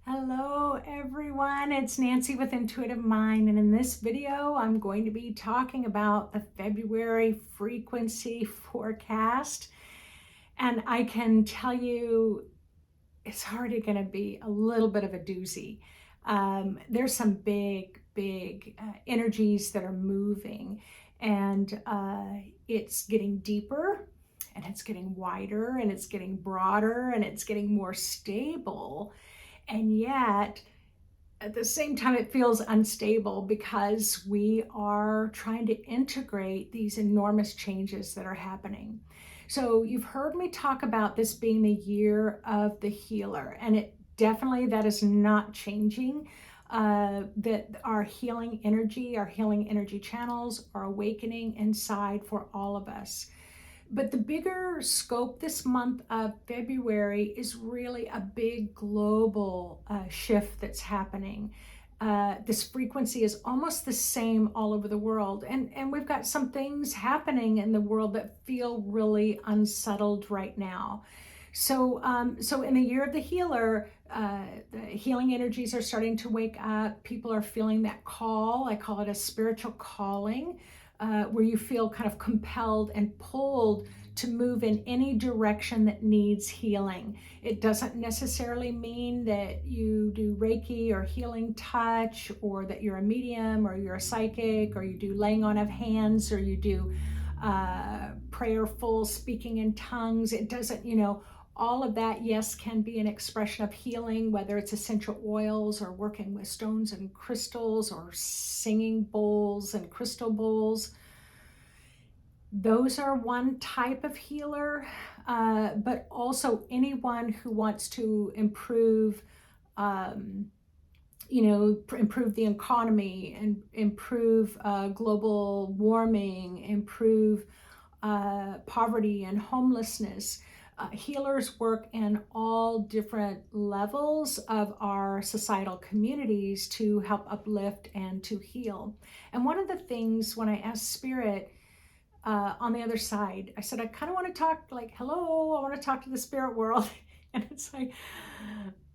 Hello everyone, it's Nancy with Intuitive Mind, and in this video I'm going to be talking about the February frequency forecast. And I can tell you it's already going to be a little bit of a doozy. There's some big energies that are moving, and it's getting deeper, and it's getting wider, and it's getting broader, and it's getting more stable. And yet, at the same time, it feels unstable because we are trying to integrate these enormous changes that are happening. So, you've heard me talk about this being the year of the healer, and it definitely that is not changing. That our healing energy channels are awakening inside for all of us. But the bigger scope this month of February is really a big global shift that's happening. This frequency is almost the same all over the world. And we've got some things happening in the world that feel really unsettled right now. So in the year of the healer, the healing energies are starting to wake up. People are feeling that call. I call it a spiritual calling, where you feel kind of compelled and pulled to move in any direction that needs healing. It doesn't necessarily mean that you do Reiki or healing touch, or that you're a medium, or you're a psychic, or you do laying on of hands, or you do prayerful speaking in tongues. It doesn't, all of that, yes, can be an expression of healing, whether it's essential oils or working with stones and crystals or singing bowls and crystal bowls. Those are one type of healer, but also anyone who wants to improve, improve the economy and improve global warming, improve poverty and homelessness. Healers work in all different levels of our societal communities to help uplift and to heal. And one of the things when I asked Spirit on the other side, I said, I kind of want to talk, like, hello, I want to talk to the spirit world. And it's like,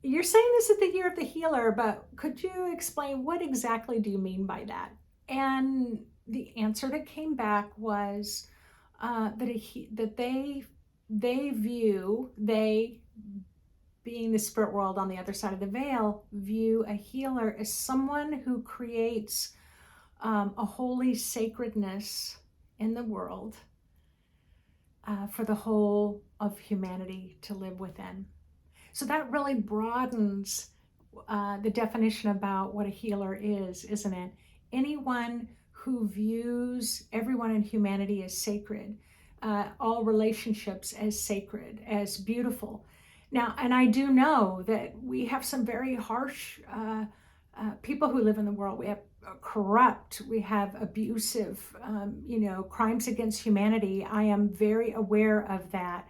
you're saying this is the year of the healer, but could you explain what exactly do you mean by that? And the answer that came back was that they view, they being the spirit world on the other side of the veil, view a healer as someone who creates a holy sacredness in the world for the whole of humanity to live within. So that really broadens the definition about what a healer is, isn't it? Anyone who views everyone in humanity as sacred, all relationships as sacred, as beautiful. Now, and I do know that we have some very harsh people who live in the world. We have corrupt, we have abusive, crimes against humanity. I am very aware of that.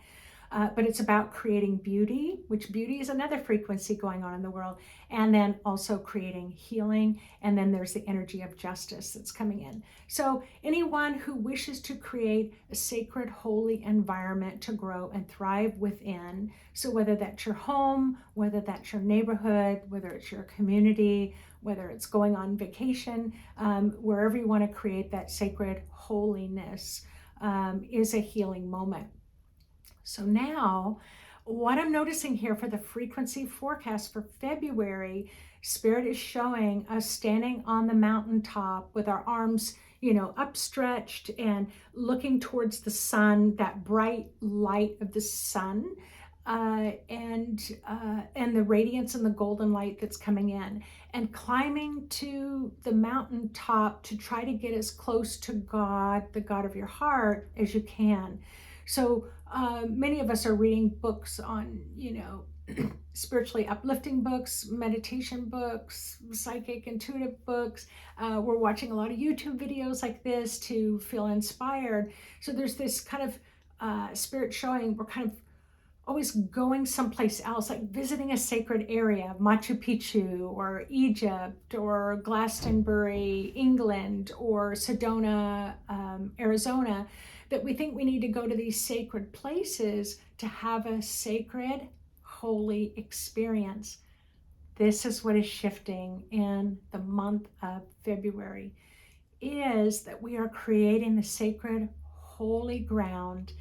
But it's about creating beauty, which beauty is another frequency going on in the world, and then also creating healing. And then there's the energy of justice that's coming in. So anyone who wishes to create a sacred, holy environment to grow and thrive within, so whether that's your home, whether that's your neighborhood, whether it's your community, whether it's going on vacation, wherever you want to create that sacred holiness, is a healing moment. So now, what I'm noticing here for the frequency forecast for February, Spirit is showing us standing on the mountaintop with our arms, upstretched and looking towards the sun, that bright light of the sun, and the radiance and the golden light that's coming in, and climbing to the mountaintop to try to get as close to God, the God of your heart, as you can. So many of us are reading books on, spiritually uplifting books, meditation books, psychic, intuitive books. We're watching a lot of YouTube videos like this to feel inspired. So there's this kind of spirit showing we're kind of always going someplace else, like visiting a sacred area, Machu Picchu or Egypt or Glastonbury, England, or Sedona, Arizona, that we think we need to go to these sacred places to have a sacred, holy experience. this is what is shifting in the month of February, is that we are creating the sacred, holy ground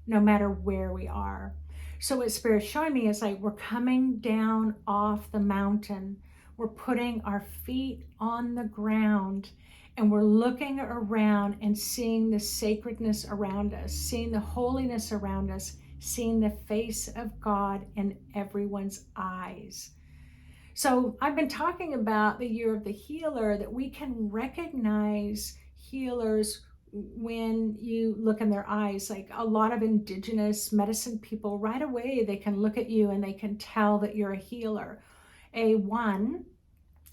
no matter where we are. So what Spirit's showing me is like we're coming down off the mountain. We're putting our feet on the ground and we're looking around and seeing the sacredness around us, seeing the holiness around us, seeing the face of God in everyone's eyes. So I've been talking about the year of the healer, that we can recognize healers when you look in their eyes. Like a lot of indigenous medicine people, right away, they can look at you and they can tell that you're a healer. One,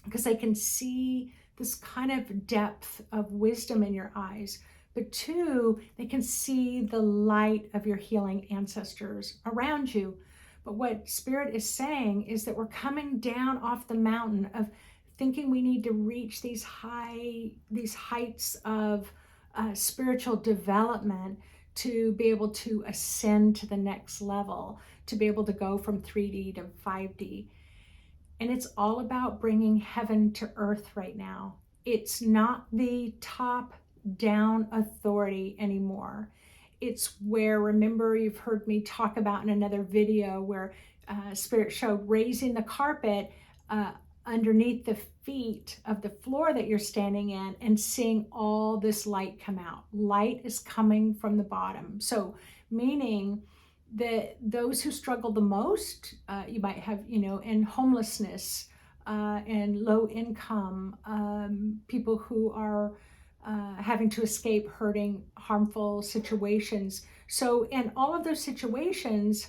because they can see this kind of depth of wisdom in your eyes. But two, they can see the light of your healing ancestors around you. But what Spirit is saying is that we're coming down off the mountain of thinking we need to reach these heights of spiritual development to be able to ascend to the next level, to be able to go from 3D to 5D. And it's all about bringing heaven to earth right now. It's not the top down authority anymore. It's where, remember, you've heard me talk about in another video where Spirit showed raising the carpet underneath the feet of the floor that you're standing in and seeing all this light come out. Light is coming from the bottom. So meaning that those who struggle the most, you might have, in homelessness and low income, people who are having to escape hurting, harmful situations. So in all of those situations,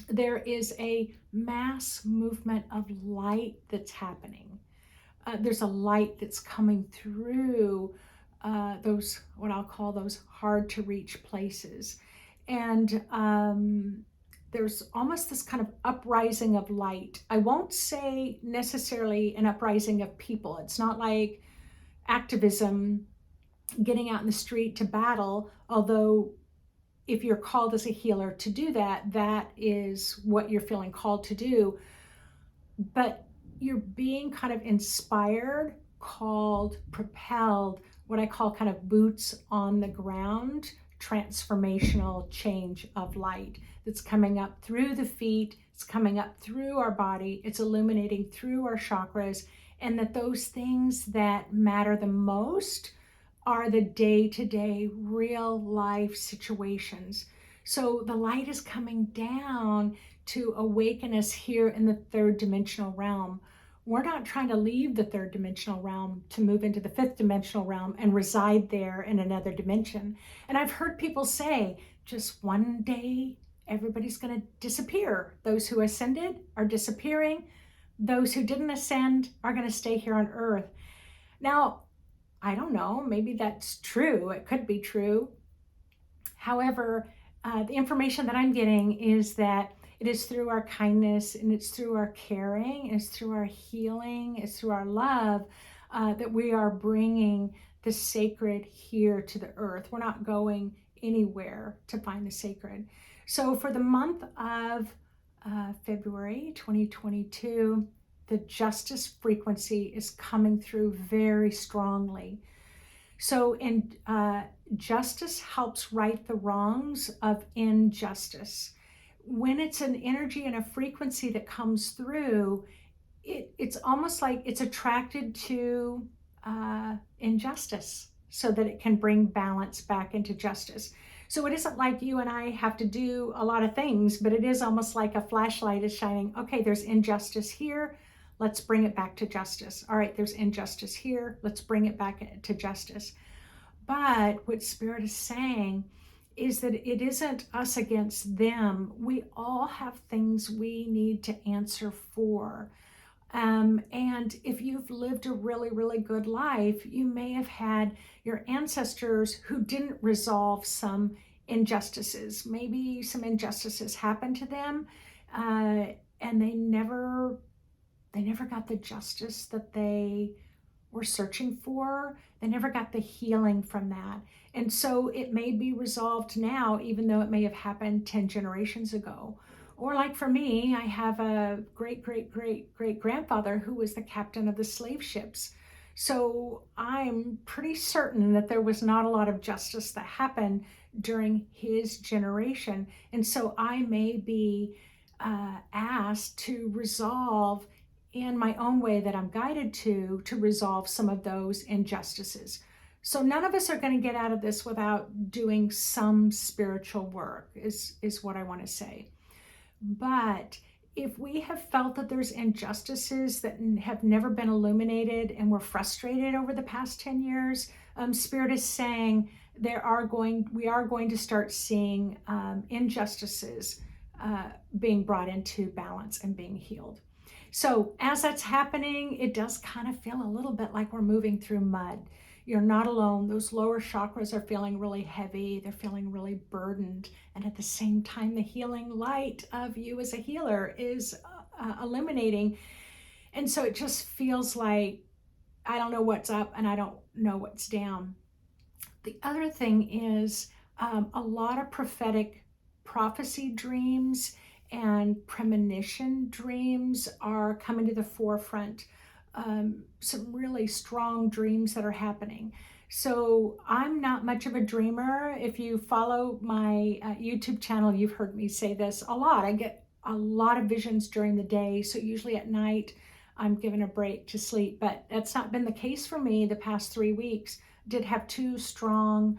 there is a mass movement of light that's happening. There's a light that's coming through those, what I'll call those hard to reach places. And there's almost this kind of uprising of light. I won't say necessarily an uprising of people. It's not like activism, getting out in the street to battle, although if you're called as a healer to do that, that is what you're feeling called to do. But you're being kind of inspired, called, propelled, what I call kind of boots on the ground, transformational change of light that's coming up through the feet, it's coming up through our body, it's illuminating through our chakras, and that those things that matter the most are the day-to-day real life situations. So the light is coming down to awaken us here in the third dimensional realm. We're not trying to leave the third dimensional realm to move into the fifth dimensional realm and reside there in another dimension. And I've heard people say, just one day, everybody's going to disappear. Those who ascended are disappearing. Those who didn't ascend are going to stay here on Earth. Now, I don't know, maybe that's true. It could be true. However, the information that I'm getting is that it is through our kindness and it's through our caring, it's through our healing, it's through our love that we are bringing the sacred here to the earth. We're not going anywhere to find the sacred. So for the month of February 2022, the justice frequency is coming through very strongly. So justice helps right the wrongs of injustice. When it's an energy and a frequency that comes through, it's almost like it's attracted to injustice so that it can bring balance back into justice. So it isn't like you and I have to do a lot of things, but it is almost like a flashlight is shining. Okay, there's injustice here. Let's bring it back to justice. All right, there's injustice here. Let's bring it back to justice. But what Spirit is saying is that it isn't us against them. We all have things we need to answer for. And if you've lived a really, really good life, you may have had your ancestors who didn't resolve some injustices. Maybe some injustices happened to them, and they never got the justice that they were searching for. They never got the healing from that. And so it may be resolved now, even though it may have happened 10 generations ago. Or like for me, I have a great, great, great, great grandfather who was the captain of the slave ships. So I'm pretty certain that there was not a lot of justice that happened during his generation. And so I may be asked to resolve in my own way that I'm guided to resolve some of those injustices. So none of us are going to get out of this without doing some spiritual work, is what I want to say. But if we have felt that there's injustices that have never been illuminated and we're frustrated over the past 10 years, Spirit is saying we are going to start seeing injustices being brought into balance and being healed. So as that's happening, it does kind of feel a little bit like we're moving through mud. You're not alone. Those lower chakras are feeling really heavy. They're feeling really burdened. And at the same time, the healing light of you as a healer is illuminating. And so it just feels like I don't know what's up and I don't know what's down. The other thing is a lot of prophetic prophecy dreams and premonition dreams are coming to the forefront. Some really strong dreams that are happening. So I'm not much of a dreamer. If you follow my YouTube channel, you've heard me say this a lot. I get a lot of visions during the day. So usually at night, I'm given a break to sleep, but that's not been the case for me the past 3 weeks. Did have 2 strong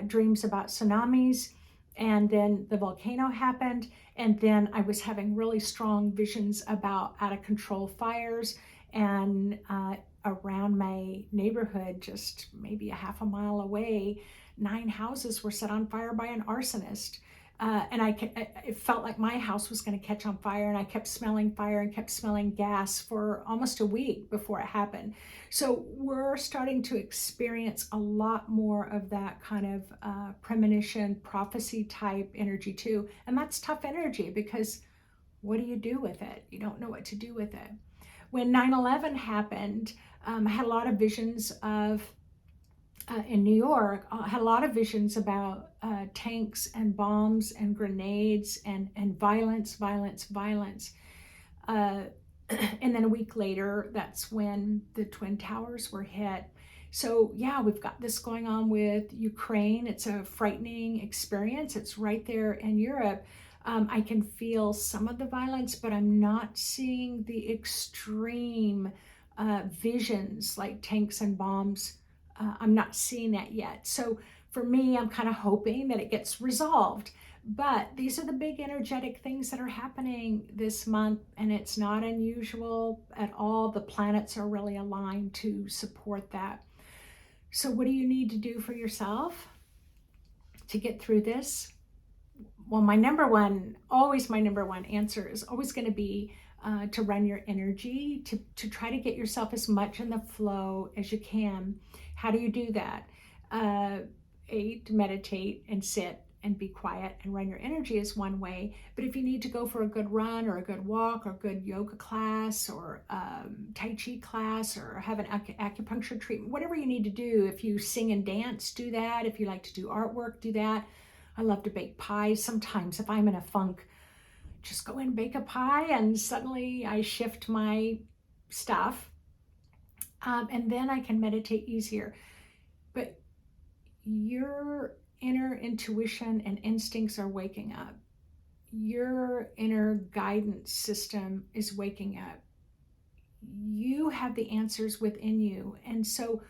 dreams about tsunamis, and then the volcano happened, and then I was having really strong visions about out of control fires, and around my neighborhood, just maybe a half a mile away, 9 houses were set on fire by an arsonist. And it felt like my house was going to catch on fire, and I kept smelling fire and kept smelling gas for almost a week before it happened. So we're starting to experience a lot more of that kind of premonition, prophecy type energy too. And that's tough energy because what do you do with it? You don't know what to do with it. When 9/11 happened, I had a lot of visions of in New York, I had a lot of visions about tanks and bombs and grenades and violence, violence, violence. Uh, and then a week later, that's when the Twin Towers were hit. So, yeah, we've got this going on with Ukraine. It's a frightening experience. It's right there in Europe. I can feel some of the violence, but I'm not seeing the extreme visions like tanks and bombs. I'm not seeing that yet. So for me, I'm kind of hoping that it gets resolved. But these are the big energetic things that are happening this month, and it's not unusual at all. The planets are really aligned to support that. So what do you need to do for yourself to get through this? Well, always my number one answer is always going to be to run your energy, to try to get yourself as much in the flow as you can. How do you do that? To meditate and sit and be quiet and run your energy is one way. But if you need to go for a good run or a good walk or a good yoga class or Tai Chi class or have an acupuncture treatment, whatever you need to do, if you sing and dance, do that. If you like to do artwork, do that. I love to bake pies. Sometimes if I'm in a funk, just go and bake a pie and suddenly I shift my stuff. And then I can meditate easier. But your inner intuition and instincts are waking up. Your inner guidance system is waking up. You have the answers within you. And so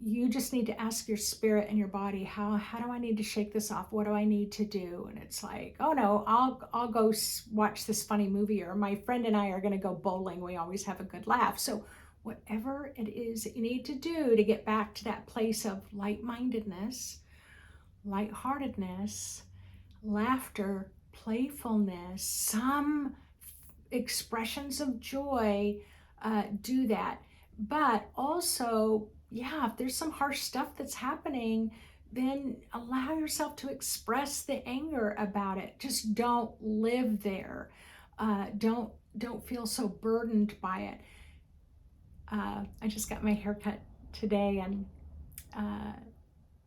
you just need to ask your spirit and your body, how do I need to shake this off? What do I need to do? And it's like, oh no, I'll go watch this funny movie, or my friend and I are going to go bowling. We always have a good laugh. So whatever it is that you need to do to get back to that place of light-mindedness, lightheartedness, laughter, playfulness, some expressions of joy, do that. But also, yeah, if there's some harsh stuff that's happening, then allow yourself to express the anger about it. Just don't live there. Don't feel so burdened by it. I just got my hair cut today,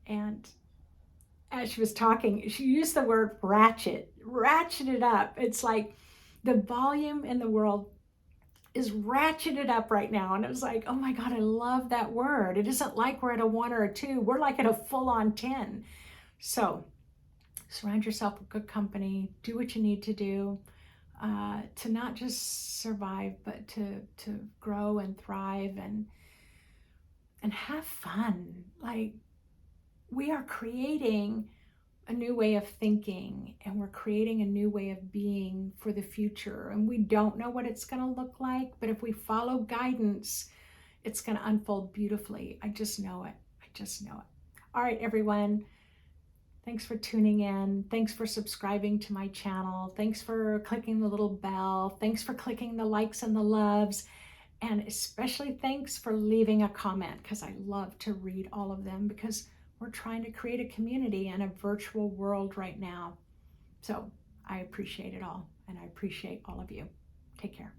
and as she was talking, she used the word ratchet it up. It's like the volume in the world is ratcheted up right now. And it was like, oh my God, I love that word. It isn't like we're at a 1 or a 2. We're like at a full on 10. So surround yourself with good company. Do what you need to do to not just survive, but to grow and thrive and have fun. Like, we are creating a new way of thinking, and we're creating a new way of being for the future. And we don't know what it's going to look like, but if we follow guidance, it's going to unfold beautifully. I just know it. I just know it. All right, everyone. Thanks for tuning in. Thanks for subscribing to my channel. Thanks for clicking the little bell. Thanks for clicking the likes and the loves. And especially thanks for leaving a comment, because I love to read all of them, because we're trying to create a community in a virtual world right now. So I appreciate it all, and I appreciate all of you. Take care.